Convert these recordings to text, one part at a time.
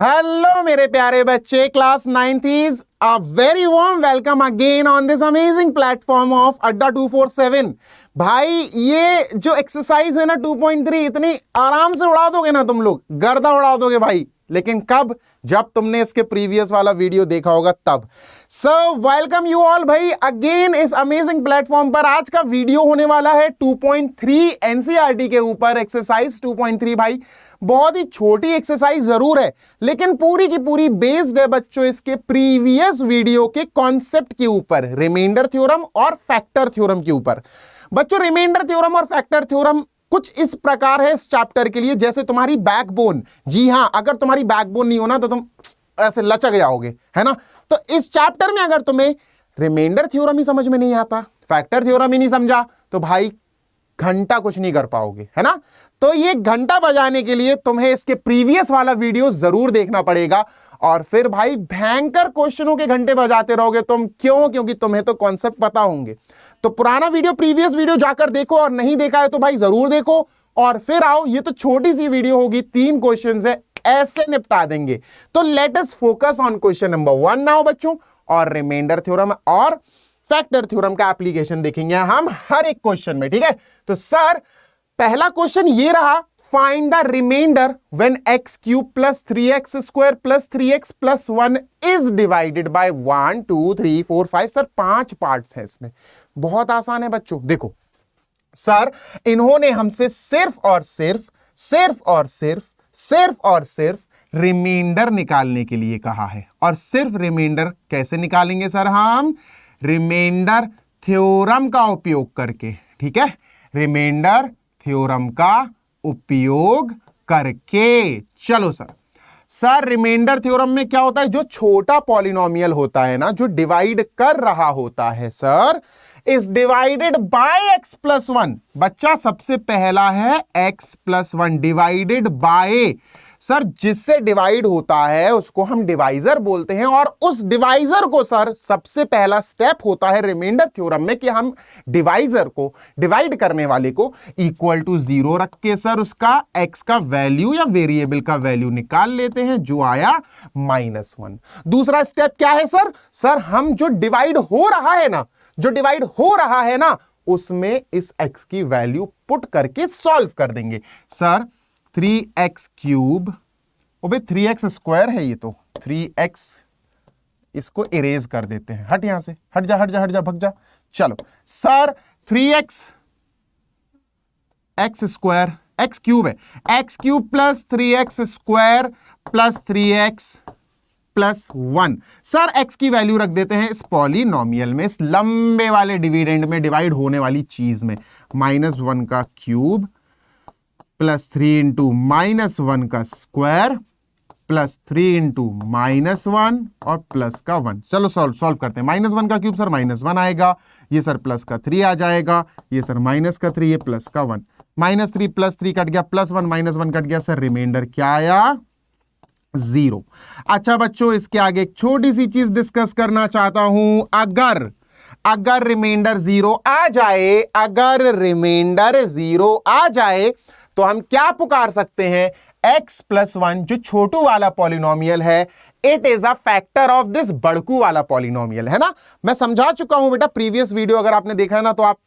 Hello मेरे प्यारे बच्चे, class 9th a very warm welcome again on this amazing platform of अड्डा 247। भाई ये जो एक्सरसाइज है ना 2.3 इतनी आराम से उड़ा दोगे ना तुम लोग, गर्दा उड़ा दोगे भाई। लेकिन कब? जब तुमने इसके प्रीवियस वाला वीडियो देखा होगा तब। सो वेलकम यू ऑल भाई अगेन इस अमेजिंग प्लेटफॉर्म पर। आज का वीडियो होने वाला है 2.3 एनसीईआरटी के ऊपर, एक्सरसाइज 2.3। भाई बहुत ही छोटी एक्सरसाइज जरूर है, लेकिन पूरी की पूरी बेस्ड है बच्चों इसके प्रीवियस वीडियो के कॉन्सेप्ट के ऊपर, रिमाइंडर थ्योरम और फैक्टर थ्योरम के ऊपर। बच्चों रिमाइंडर थ्योरम और फैक्टर थ्योरम कुछ इस प्रकार है इस चैप्टर के लिए, जैसे तुम्हारी बैकबोन। जी हां, अगर तुम्हारी बैकबोन नहीं होना तो तुम ऐसे लचक जाओगे, है ना। तो इस चैप्टर में अगर तुम्हें रिमाइंडर थ्योरम ही समझ में नहीं आता, फैक्टर थ्योरम ही नहीं समझा, तो भाई घंटा कुछ नहीं कर पाओगे, है ना। तो ये घंटा बजाने के लिए तुम्हें इसके प्रीवियस वाला वीडियो जरूर देखना पड़ेगा, और फिर भाई भयंकर क्वेश्चनों के घंटे बजाते रहोगे तुम। क्यों? क्योंकि तुम्हें तो कॉन्सेप्ट पता होंगे। तो पुराना वीडियो, प्रीवियस वीडियो जाकर देखो, और नहीं देखा है तो भाई जरूर देखो, और फिर आओ। ये तो छोटी सी वीडियो होगी, 3 क्वेश्चन है, ऐसे निपटा देंगे। तो let us focus on question number 1 now बच्चों, और रिमाइंडर थ्योरम और फैक्टर थ्योरम का एप्लीकेशन देखेंगे हम हर एक क्वेश्चन में, ठीक है। तो सर पहला क्वेश्चन ये रहा, find the remainder when x cube plus 3x square plus 3x plus 1 is divided by 1 2 3 4 5। Sir 5 parts हैं इसमें, बहुत आसान है बच्चों। देखो सर इन्होंने हमसे सिर्फ और सिर्फ रिमाइंडर निकालने के लिए कहा है। और सिर्फ रिमाइंडर कैसे निकालेंगे सर? हम रिमाइंडर थ्योरम का उपयोग करके, ठीक है, रिमाइंडर थ्योरम का उपयोग करके। चलो सर रिमाइंडर थ्योरम में क्या होता है? जो छोटा पॉलिनोमियल होता है ना, जो डिवाइड कर रहा होता है sir, is divided by x plus 1। बच्चा सबसे पहला है x plus 1 divided by. Sir जिससे डिवाइड होता है उसको हम डिवाइजर बोलते हैं, और उस डिवाइजर को सर सबसे पहला स्टेप होता है रिमाइंडर थ्योरम में कि हम डिवाइजर को, डिवाइड करने वाले को इक्वल टू 0 रख के सर उसका x का वैल्यू या वेरिएबल का वैल्यू निकाल लेते हैं, जो आया -1। दूसरा स्टेप क्या है सर? सर हम जो डिवाइड हो रहा है ना, उसमें इस x की वैल्यू पुट करके सॉल्व कर देंगे। सर 3x क्यूब, ओबे 3x स्क्वायर है ये तो, 3x, इसको इरेज कर देते हैं। हट यहां से, हट जा भग जा। चलो sir 3x x square, x cube है, x cube plus 3x square plus 3x plus 1। Sir x की वैल्यू रख देते हैं इस पॉलिनोमियल में, इस लंबे वाले डिविडेंड में, डिवाइड होने वाली चीज में। -1 का क्यूब प्लस 3 इंटू -1 का स्क्वायर प्लस 3 इंटू -1 और प्लस का 1। चलो सॉल्व करते हैं। -1 का क्यूब सर -1 आएगा, ये सर प्लस का 3 आ जाएगा, ये सर माइनस का 3, ये प्लस का 1। -3 प्लस 3 कट गया, प्लस 1 -1 कट गया, सर रिमाइंडर क्या आया? 0। अच्छा बच्चों इसके आगे एक छोटी सी चीज डिस्कस करना चाहता हूं। अगर रिमाइंडर 0 आ जाए, अगर रिमाइंडर 0 आ जाए तो हम क्या पुकार सकते हैं? x प्लस 1 जो छोटू वाला पॉलिनोमियल है, it is a factor of this बड़कू वाला पॉलिनोमियल, है ना। मैं समझा चुका हूं बेटा, प्रीवियस वीडियो अगर आपने देखा है ना तो आप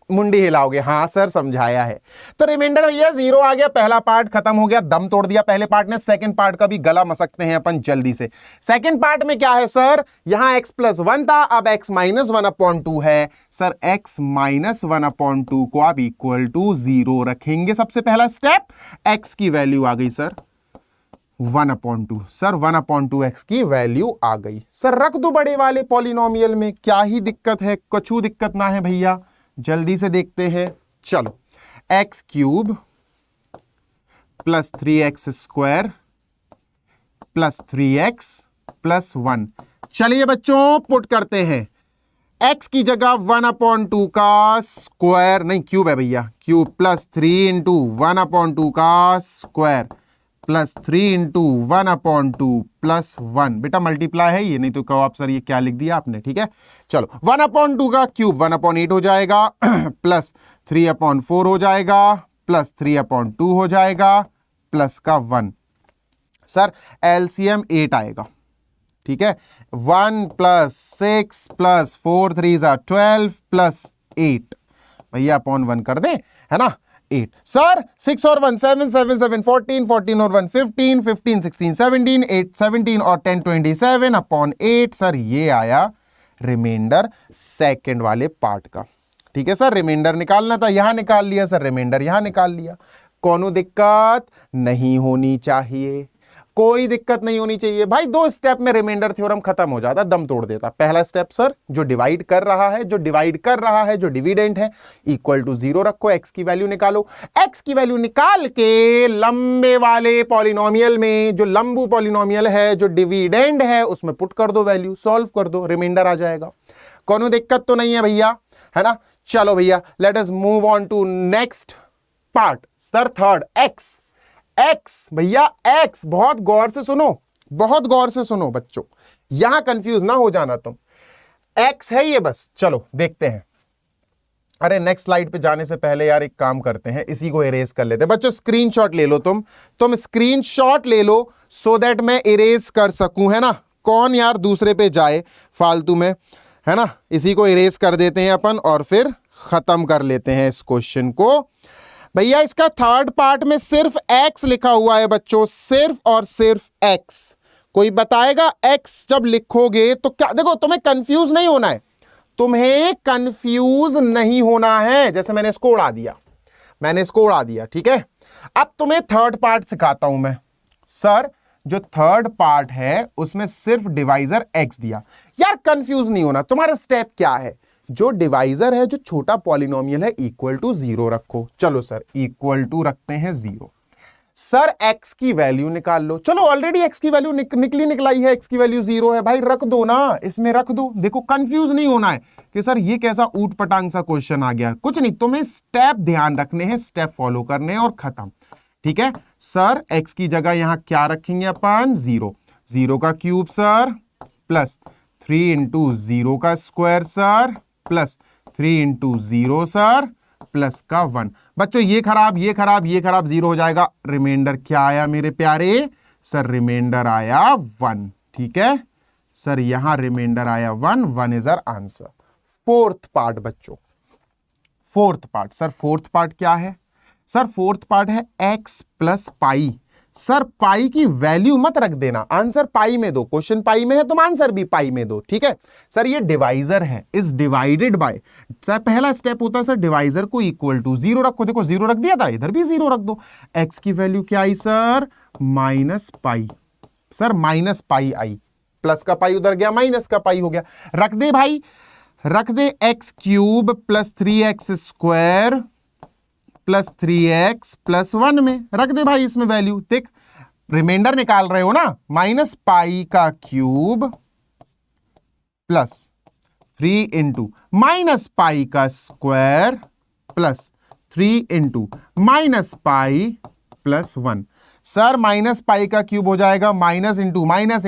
मुंडी हिलाओगे, हाँ सर समझाया है। तो रिमाइंडर भैया 0 आ गया, पहला पार्ट खत्म हो गया, दम तोड़ दिया पहले पार्ट ने। सेकंड पार्ट का भी गला मसकते हैं अपन जल्दी से। सेकंड पार्ट में क्या है सर? यहां x प्लस 1 था, अब x माइनस 1/2 है। सर x माइनस 1/2 को आप इक्वल टू 0 रखेंगे। सबसे पहला स्टेप, x की वैल्यू आ गई सर 1/2। सर 1/2 x की वैल्यू आ गई। सर रख दो बड़े वाले पॉलिनोमियल में, क्या ही दिक्कत है? कछु दिक्कत ना है भैया, जल्दी से देखते हैं। चलो x cube plus 3x square plus 3x plus 1। चलिए बच्चों पुट करते हैं। x की जगह 1/2 का स्क्वायर, नहीं क्यूब है भैया, क्यूब प्लस 3 इंटू 1/2 का स्क्वायर प्लस 3 इंटू 1/2 प्लस 1। बेटा मल्टीप्लाई है ये, नहीं तो कहो आप सर ये क्या लिख दिया आपने, ठीक है। चलो 1/2 का क्यूब 1/8 हो जाएगा, प्लस 3/4 हो जाएगा, प्लस 3/2 हो जाएगा, प्लस का 1। सर एलसीएम 8 आएगा, ठीक है। 1 + 6 + 4 3 12 + 8 भैया अपॉन 1 कर दें, है ना, 8। सर 6 और 1 7 7 7 14 14 और 1 15 15 16 17 8 17 और 10 27 अपॉन 8। सर ये आया रिमाइंडर सेकंड वाले पार्ट का, ठीक है सर। रिमाइंडर निकालना था, यहां निकाल लिया सर, रिमाइंडर यहां निकाल लिया। कोनो दिक्कत नहीं होनी चाहिए, कोई दिक्कत नहीं होनी चाहिए भाई। 2 स्टेप में रिमाइंडर थ्योरम खत्म हो जाता, दम तोड़ देता। पहला स्टेप सर, जो डिवाइड कर रहा है, जो डिविडेंड है, इक्वल टू 0 रखो, x की वैल्यू निकालो। x की वैल्यू निकाल के लंबे वाले पॉलिनोमियल में, जो लंबू पॉलिनोमियल है, जो डिविडेंड है, उसमें पुट कर दो वैल्यू, सॉल्व कर दो, रिमाइंडर आ जाएगा। कोनो दिक्कत तो नहीं है भैया, है ना। चलो भैया, let us move on to next part. Sir third, x भैया, x बहुत गौर से सुनो, बहुत गौर से सुनो बच्चों, यहां कंफ्यूज ना हो जाना तुम। x है ये, बस चलो देखते हैं। अरे नेक्स्ट स्लाइड पे जाने से पहले यार एक काम करते हैं, इसी को इरेज कर लेते हैं। बच्चों स्क्रीनशॉट ले लो, तुम स्क्रीनशॉट ले लो सो दैट मैं इरेज कर सकूं, है ना। कौन यार दूसरे पे जाए फालतू में, है ना। इसी को इरेज कर देते हैं अपन और फिर खत्म कर लेते हैं इस क्वेश्चन को। भैया इसका थर्ड पार्ट में सिर्फ x लिखा हुआ है बच्चों, सिर्फ और सिर्फ x। कोई बताएगा x जब लिखोगे तो क्या, देखो तुम्हें कंफ्यूज नहीं होना है, तुम्हें कंफ्यूज नहीं होना है। जैसे मैंने इसको उड़ा दिया, ठीक है। अब तुम्हें थर्ड पार्ट सिखाता हूं मैं। सर जो थर्ड पार्ट है उसमें सिर्फ डिवाइजर x दिया। यार कंफ्यूज नहीं होना, तुम्हारा स्टेप क्या है, जो डिवाइजर है, जो छोटा पॉलिनोमियल है, इक्वल टू 0 रखो। चलो सर इक्वल टू रखते हैं 0। सर x की वैल्यू निकाल लो। चलो ऑलरेडी x की वैल्यू निकलाई है, x की वैल्यू 0 है भाई, रख दो ना, इसमें रख दो। देखो कंफ्यूज नहीं होना है कि सर ये कैसा ऊट पटांग सा क्वेश्चन आ गया, कुछ नहीं, तुम्हें स्टेप ध्यान रखने हैं, स्टेप फॉलो करने हैं और खत्म, ठीक है। सर x की जगह यहां क्या रखेंगे अपन, 0। 0 का क्यूब सर, प्लस 3 × 0 का square sir, plus 3 × 0 sir, plus का 1। बच्चों ये खराब, 0 हो जाएगा। रिमाइंडर क्या आया मेरे प्यारे, सर रिमाइंडर आया 1, ठीक है सर, यहां रिमाइंडर आया 1 is our answer. Fourth part बच्चों, fourth part. Sir fourth part क्या है, सर फोर्थ पार्ट है x + पाई। सर पाई की वैल्यू मत रख देना, आंसर पाई में दो, क्वेश्चन पाई में है तुम आंसर भी पाई में दो, ठीक है। सर ये डिवाइजर है, इज डिवाइडेड बाय, सर पहला स्टेप होता है सर डिवाइजर को इक्वल टू 0 रखो। देखो 0 रख दिया था, इधर भी 0 रख दो। x की वैल्यू क्या आई सर, -पाई। सर -पाई आई, प्लस का पाई उधर गया, माइनस का पाई हो गया। रख दे भाई, रख दे x³ + 3x² + 3x + 1 में रख दे भाई इसमें वैल्यू। देख रिमाइंडर निकाल रहे हो ना, -पाई का क्यूब प्लस 3 × -पाई का स्क्वायर प्लस 3 × -पाई + 1। सर -पाई का क्यूब हो जाएगा माइनस इंटू माइनस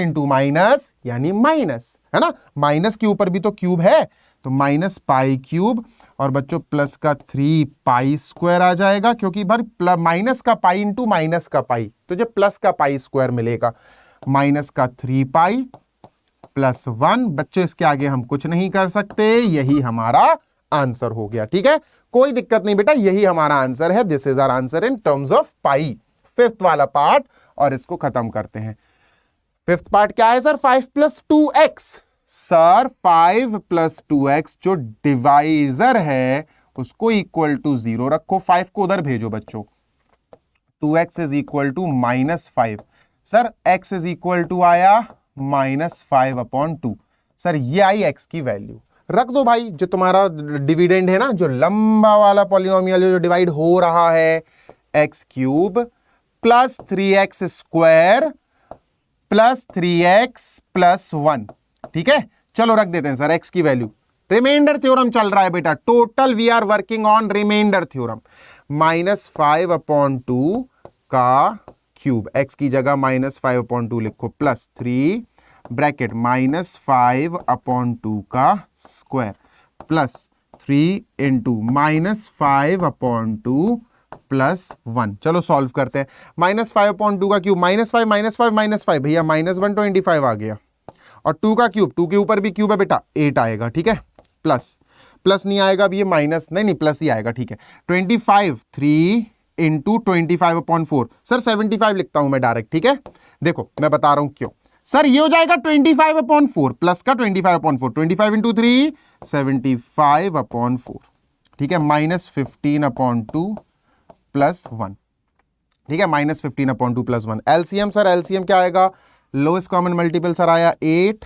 यानी माइनस, है ना, माइनस के ऊपर भी तो क्यूब है, तो -पाई³ और बच्चों प्लस का 3 पाई² आ जाएगा, क्योंकि भर माइनस का पाई इंटू माइनस का पाई, तुझे प्लस का पाई² मिलेगा, माइनस का 3 पाई + 1। बच्चों इसके आगे हम कुछ नहीं कर सकते, यही हमारा आंसर हो गया, ठीक है। कोई दिक्कत नहीं बेटा, यही हमारा आंसर है, this is our answer in terms of pi. Fifth वाला पार्ट और इसको खत्म करते हैं। फिफ्थ पार्ट क्या है सर, 5 + 2x। सर 5 + 2x जो डिवाइजर है उसको इक्वल टू 0 रखो, 5 को उधर भेजो बच्चों। 2x is equal to -5। Sir x is equal to आया -5/2। सर ये आई x की वैल्यू, रख दो भाई। जो तुम्हारा डिविडेंड है ना, जो लंबा वाला पॉलिनोमियल जो डिवाइड हो रहा है, x³ + 3x² + 3x + 1, ठीक है। चलो रख देते हैं सर x की वैल्यू। रिमाइंडर थ्योरम चल रहा है बेटा, total we are working on remainder theorem. -5/2 का क्यूब, x की जगह -5/2 लिखो, प्लस 3 ब्रैकेट -5/2 का स्क्वायर प्लस 3 × -5/2 +1। चलो सॉल्व करते हैं। -5/2 का क्यूब, -5 भैया -125 आ गया, और 2 का क्यूब, 2 के ऊपर भी क्यूब है बेटा, 8 आएगा, ठीक है। प्लस नहीं आएगा अब, ये माइनस नहीं प्लस ही आएगा, ठीक है। 25 3 इंटू 25/4, सर 75 लिखता हूं मैं डायरेक्ट, ठीक है। देखो मैं बता रहा हूं क्यों सर, ये हो जाएगा 25/4 प्लस का 25/4, 25 इंटू 3 75/4, ठीक है। -15/2 +1, ठीक है। -15/2 +1। एलसीएम सर, एलसीएम क्या आएगा, लोएस्ट कॉमन मल्टीपल सर आया 8,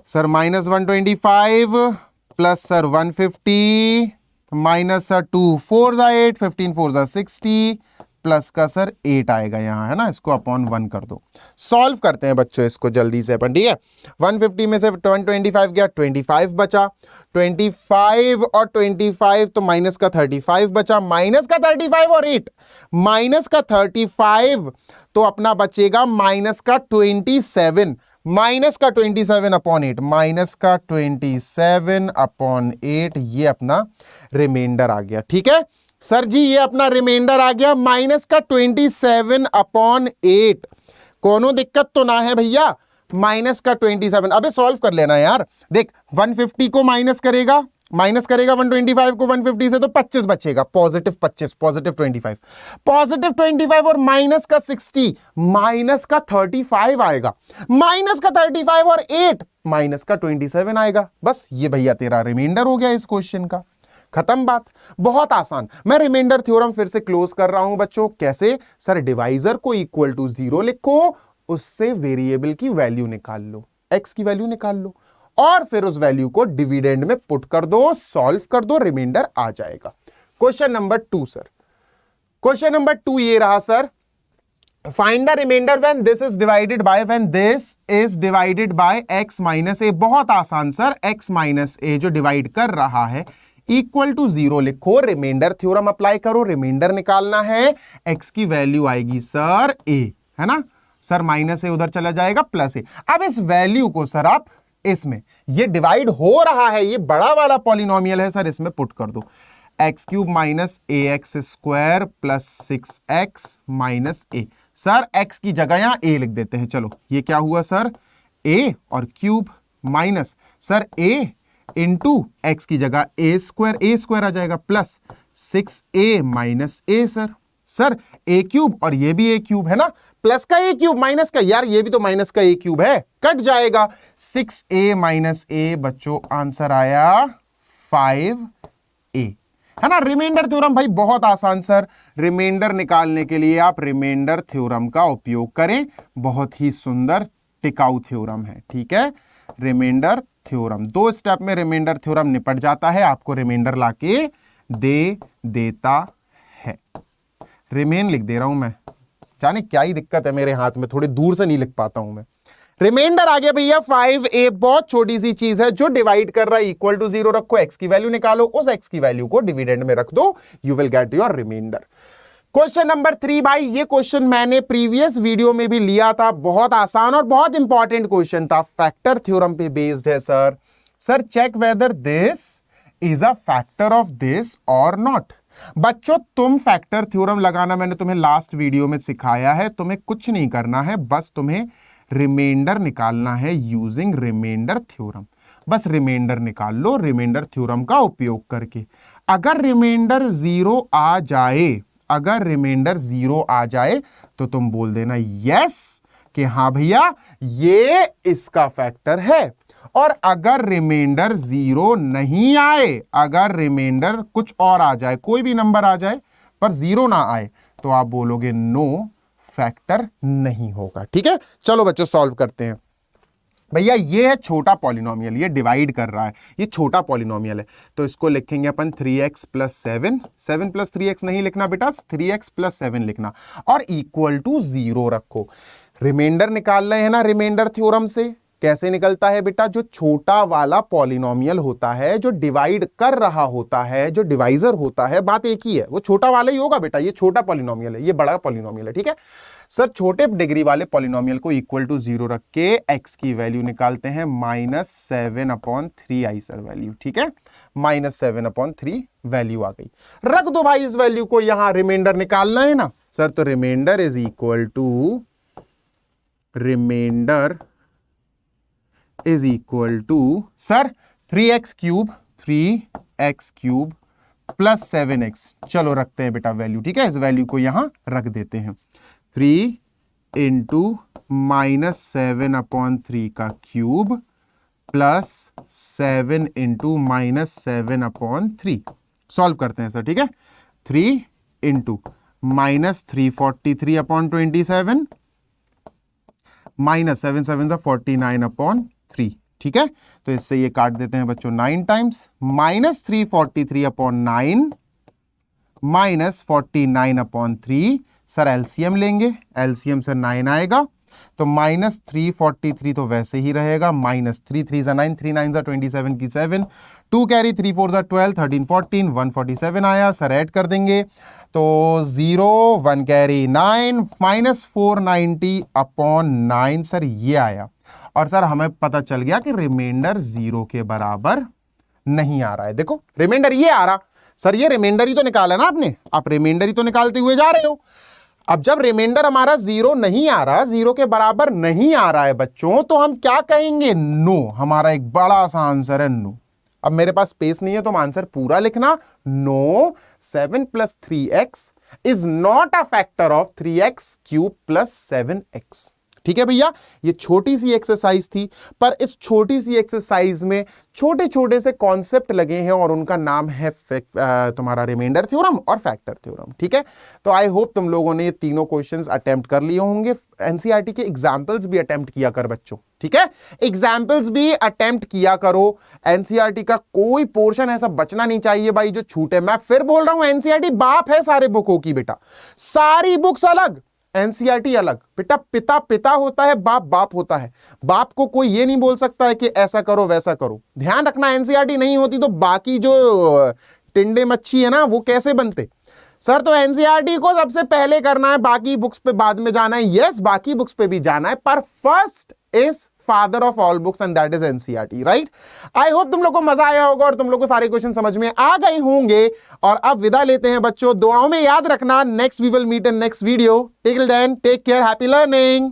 sir -125 plus sir 150 minus sir 2 4 8, 15 4 60 plus का सर 8 आएगा यहाँ, है ना। इसको अपॉन 1 कर दो। सॉल्व करते हैं बच्चों इसको जल्दी से अपन, ठीक है। 150 में से 125 गया, 25 बचा, 25 और 25 तो माइनस का 35 बचा, माइनस का 35 और 8, माइनस का 35 तो अपना बचेगा माइनस का 27, माइनस का 27/8, माइनस का 27/8, ये अपना रिमाइंडर आ गया, ठीक है सर जी। ये अपना रिमाइंडर आ गया माइनस का 27/8। कोनो दिक्कत तो ना है भैया, माइनस का 27। अबे सॉल्व कर लेना यार। देख 150 को माइनस करेगा 125 को 150 से तो 25 बचेगा, +25, +25, +25 और माइनस का 60, माइनस का 35 आएगा, माइनस का 35 और 8, माइनस का 27 आएगा। बस ये भैया तेरा रिमाइंडर हो गया इस क्वेश्चन का, खत्म बात। बहुत आसान। मैं रिमाइंडर थ्योरम फिर से क्लोज कर रहा हूं बच्चों। कैसे सर, डिवाइजर को इक्वल टू 0 लिखो, उससे वेरिएबल की वैल्यू निकाल लो, एक्स की वैल्यू निकाल लो, और फिर उस वैल्यू को डिविडेंड में पुट कर दो, सॉल्व कर दो, रिमाइंडर आ जाएगा। Question number 2 sir, question number 2 ये रहा sir, find the remainder when this is divided by, when this is divided by x minus a. बहुत आसान सर, x माइनस ए जो डिवाइड कर रहा है इक्वल टू 0 लिखो, रिमाइंडर थ्योरम अप्लाई करो, रिमाइंडर निकालना है, x की वैल्यू आएगी सर a, है ना सर। माइनस ए उधर चला जाएगा, प्लस ए। अब इस वैल्यू को सर आप इसमें, ये डिवाइड हो रहा है, ये बड़ा वाला पॉलिनोमियल है सर, इसमें पुट कर दो। x³ minus ax square plus 6x minus a। Sir x की जगह यहां a लिख देते हैं। चलो ये क्या हुआ सर, a और cube minus sir a into x की जगह a स्क्वायर आ जाएगा, plus 6a minus a sir a³ और ये भी a³ है ना, प्लस का a³ माइनस का, यार ये भी तो माइनस का a³ है, कट जाएगा। 6a माइनस a बच्चों आंसर आया 5a, है ना। रिमाइंडर थ्योरम भाई बहुत आसान सर, रिमाइंडर निकालने के लिए आप रिमाइंडर थ्योरम का उपयोग करें, बहुत ही सुंदर टिकाऊ थ्योरम है, ठीक है। रिमाइंडर थ्योरम 2 स्टेप में रिमाइंडर थ्योरम निपट जाता है, आपको रिमाइंडर लाके दे देता है। रिमेन लिख दे रहा हूं मैं, जाने क्या ही दिक्कत है मेरे हाथ में, थोड़ी दूर से नहीं लिख पाता हूं मैं। रिमाइंडर आ गया भैया 5a, बहुत छोटी सी चीज है जो डिवाइड कर रहा है, इक्वल टू 0 रखो, x की वैल्यू निकालो, उस x की वैल्यू को डिविडेंड में रख दो, you will get your remainder. Question number 3 भाई, ये क्वेश्चन मैंने प्रीवियस वीडियो में भी लिया था, बहुत आसान और बहुत इंपॉर्टेंट क्वेश्चन था, फैक्टर थ्योरम पे बेस्ड है sir. Sir check whether this is a factor of this और नॉट। बच्चों तुम फैक्टर थ्योरम लगाना मैंने तुम्हें लास्ट वीडियो में सिखाया है, तुम्हें कुछ नहीं करना है, बस तुम्हें रिमाइंडर निकालना है यूजिंग रिमाइंडर थ्योरम। बस रिमाइंडर निकाल लो रिमाइंडर थ्योरम का उपयोग करके। अगर रिमाइंडर 0 आ जाए, अगर रिमाइंडर 0 आ जाए तो तुम बोल देना यस कि हाँ भैया ये इसका फैक्टर है। और अगर रिमाइंडर 0 नहीं आए, अगर रिमाइंडर कुछ और आ जाए, कोई भी नंबर आ जाए पर 0 ना आए, तो आप बोलोगे नो फैक्टर नहीं होगा, ठीक है। चलो बच्चों सॉल्व करते हैं। भैया ये है छोटा पॉलिनोमियल, ये डिवाइड कर रहा है, ये छोटा पॉलिनोमियल है, तो इसको लिखेंगे अपन 3x प्लस 7, 7 प्लस 3x नहीं लिखना बेटा, 3x प्लस 7 लिखना, और इक्वल टू 0 रखो। रिमाइंडर निकाल रहे हैं ना रिमाइंडर थ्योरम से। कैसे निकलता है बेटा, जो छोटा वाला पॉलिनोमियल होता है, जो डिवाइड कर रहा होता है, जो डिवाइजर होता है, बात एक ही है, वो छोटा वाला ही होगा बेटा, ये छोटा पॉलिनोमियल है, ये बड़ा पॉलिनोमियल है, ठीक है। सर छोटे डिग्री वाले पॉलिनोमियल को इक्वल टू 0 रख के x की वैल्यू निकालते हैं -7/3 सर वैल्यू, ठीक है, -7/3 वैल्यू आ गई। रख दो भाई इस वैल्यू को यहां, रिमाइंडर निकालना है ना सर, तो remainder is equal to sir 3x cube plus 7x, चलो रखते हैं बेटा वैल्यू, ठीक है, इस वैल्यू को यहां रख देते हैं। 3 इंटू -7/3 का क्यूब प्लस 7 इंटू -7/3, सॉल्व करते हैं सर, ठीक है। 3 इंटू -343/27 -7 7 49/3, ठीक है, तो इससे ये काट देते हैं बच्चों 9 टाइम्स, -343/9 -49/3, सर एलसीएम लेंगे, एलसीएम से 9 आएगा, तो -343 तो वैसे ही रहेगा, -3 3 9 3 9 27 की 7, 2 कैरी 3 4 12 13 14 147 आया, सर ऐड कर देंगे तो 0 1 कैरी 9 -490/9 सर ये आया। और सर हमें पता चल गया कि रिमाइंडर 0 के बराबर नहीं आ रहा है। देखो रिमाइंडर ये आ रहा, सर ये रिमाइंडर ही तो निकाला ना आपने, आप रिमाइंडर ही तो निकालते हुए जा रहे हो। अब जब रिमाइंडर हमारा 0 नहीं आ रहा, 0 के बराबर नहीं आ रहा है बच्चों, तो हम क्या कहेंगे? नो। हमारा एक बड़ा सा आंसर है नो। अब मेरे पास स्पेस नहीं है तो आंसर पूरा लिखना, no 7 + 3x is not a factor of 3x cube plus 7x। ठीक है भैया, ये छोटी सी एक्सरसाइज थी, पर इस छोटी सी एक्सरसाइज में छोटे छोटे से कॉन्सेप्ट लगे हैं और उनका नाम है तुम्हारा रिमाइंडर थ्योरम और फैक्टर थ्योरम। ठीक है, तो आई होप तुम लोगों ने ये तीनों क्वेश्चंस अटेम्प्ट कर लिए होंगे। एनसीईआरटी के एग्जाम्पल्स भी अटेम्प्ट किया कर बच्चों, ठीक है, एग्जाम्पल्स भी अटेम्प्ट किया करो। एनसीईआरटी का कोई पोर्शन ऐसा बचना नहीं चाहिए भाई जो छूटे। मैं फिर बोल रहा हूं, एनसीईआरटी बाप है सारे बुकों की बेटा, सारी बुक्स अलग, एनसीईआरटी अलग। बेटा पिता पिता होता है, बाप बाप होता है। बाप को कोई ये नहीं बोल सकता है कि ऐसा करो वैसा करो। ध्यान रखना, एनसीईआरटी नहीं होती तो बाकी जो टिंडे मच्छी है ना वो कैसे बनते। सर तो एनसीईआरटी को सबसे पहले करना है, बाकी बुक्स पे बाद में जाना है। यस, बाकी बुक्स पे भी जाना है, पर first is father of all books and that is NCERT, right. I hope तुम लोग को मजा आया होगा और तुम लोग को सारे क्वेश्चन समझ में आ गए होंगे। और अब विदा लेते हैं बच्चों, दुआओं में याद रखना। Next we will meet in next video. Till then take care, happy learning.